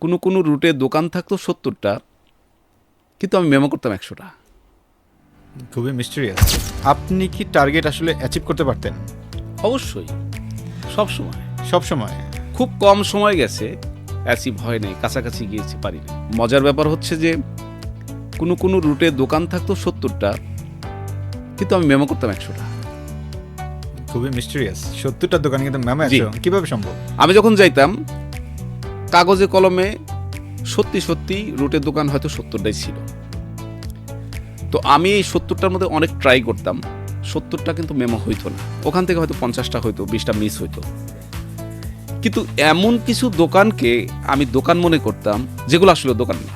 কোনো কোনো রুটে দোকান থাকতো 70টা, কিন্তু আমি মেমো করতাম 100টা। খুবই মিস্টেরিয়াস। আপনি কি টার্গেট আসলে অ্যাচিভ করতে পারতেন? অবশ্যই, সব সময়। সব সময়? খুব কম সময় গেছে অ্যাচিভ হয় নাই, কাছাকাছি গিয়েছি, পারি না। মজার ব্যাপার হচ্ছে যে কোনো কোনো রুটে দোকান থাকতো 70টা, কিন্তু আমি মেমো করতাম 100টা। খুবই মিস্টেরিয়াস। 70টা দোকান কিন্তু ম্যাম জি। কিভাবে সম্ভব? আমি যখন যাইতাম কাগজে কলমে সত্যি সত্যি রুটের দোকান হয়তো 70টাই ছিল। তো আমি এই 70টার মধ্যে অনেক ট্রাই করতাম, 70টা কিন্তু মেমো হইতো না। ওখান থেকে হয়তো 50টা হইতো, 20টা মিস হইতো। কিন্তু এমন কিছু দোকানকে আমি দোকান মনে করতাম যেগুলো আসলে দোকান না।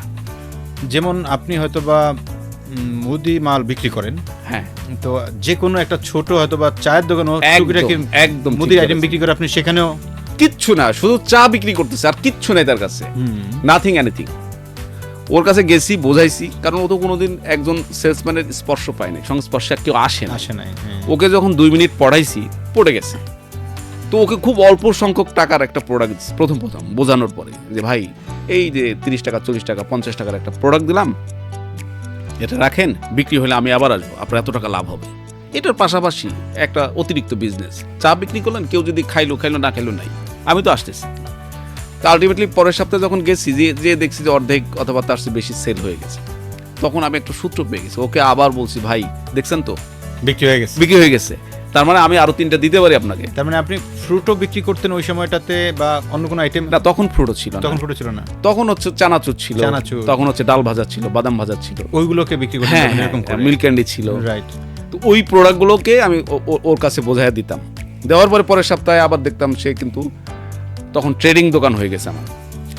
যেমন আপনি হয়তো বা মুদি মাল বিক্রি করেন, হ্যাঁ, তো যে কোনো একটা ছোট হয়তো বা চায়ের দোকানও একদম মুদি আইটেম বিক্রি করে আপনি সেখানেও কিচ্ছু না, শুধু চা বিক্রি করতেছে আর কিচ্ছু নেই তার কাছে, নাথিং এনিথিং। ওর কাছে গেছি, বোঝাইছি, কারণ ও তো কোনোদিন একজন সেলসম্যানের স্পর্শ পায় নাই, সংস্পর্শে কেউ আসে নাই। ওকে যখন 2 মিনিট পড়াইছি, পড়ে গেছে। তো ওকে খুব অল্প সংখ্যক টাকার একটা প্রোডাক্ট প্রথম বোঝানোর পরে যে ভাই এই যে 30 টাকা 40 টাকা 50 টাকার একটা প্রোডাক্ট দিলাম, এটা রাখেন, বিক্রি হলে আমি আবার আসবো, আপনার এত টাকা লাভ হবে। এটার পাশাপাশি একটা অতিরিক্ত বিজনেস, চা বিক্রি করলেন, কেউ যদি খাইলো না খাইলো নাই, আমি তো আসতেছি। তো আলটিমেটলি পরের সপ্তাহে যখন গেছি, যে দেখছি যে অর্ধেক অথবা তার চেয়ে বেশি সেল হয়ে গেছে, তখন আমি একটা সূত্র পেয়ে গেছি। ওকে আবার বলছি, ভাই দেখছেন তো বিক্রি হয়ে গেছে। তার মানে আমি আরো 3টা দিতে পারি আপনাকে। তার মানে আপনি ফ্রুটও বিক্রি করতেন ওই সময়টাতে, বা অন্য কোনো আইটেম? না, তখন ফ্রুটও ছিল না, তখন হচ্ছে চানাচুর ছিল, তখন হচ্ছে ডাল ভাজা ছিল, বাদাম ভাজা ছিল, ওইগুলোকে বিক্রি করতেন এরকম করে? মিল্ক ক্যান্ডি ছিল, রাইট। তো ওই প্রোডাক্টগুলোকে আমি ওর কাছে বোঝাই দিতাম। দেওয়ার পরে পরের সপ্তাহে আবার দেখতাম সে কিন্তু তখন ট্রেডিং দোকান হয়ে গেছে আমার,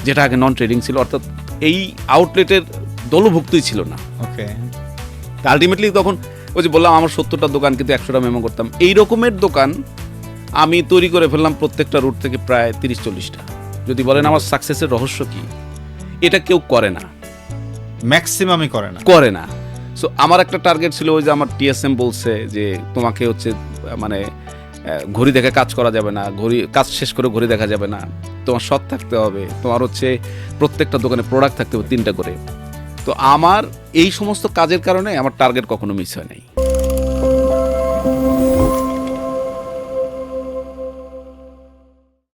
যেটা আগে নন ট্রেডিং ছিল, অর্থাৎ এই আউটলেটের দলভুক্তই ছিল না। ওকে। আলটিমেটলি তখন ওই যে বললাম আমার 70টা দোকান কিন্তু 100টা মেমো করতাম, এই রকমের দোকান আমি তৈরি করে ফেললাম প্রত্যেকটা রুট থেকে প্রায় 30-40টা। যদি বলেন আমার সাকসেসের রহস্য কি, এটা কেউ করে না, ম্যাক্সিমামই করে না। সো আমার একটা টার্গেট ছিল, ওই যে আমার টিএসএম বলছে যে তোমাকে হচ্ছে মানে ঘড়ি দেখে কাজ করা যাবে না, কাজ শেষ করে ঘড়ি দেখা যাবে না, তোমার সৎ থাকতে হবে, তোমার হচ্ছে প্রত্যেকটা দোকানে প্রোডাক্ট থাকতে হবে 3টা করে। তো আমার এই সমস্ত কাজের কারণে আমার টার্গেট কখনো মিস হয় নাই।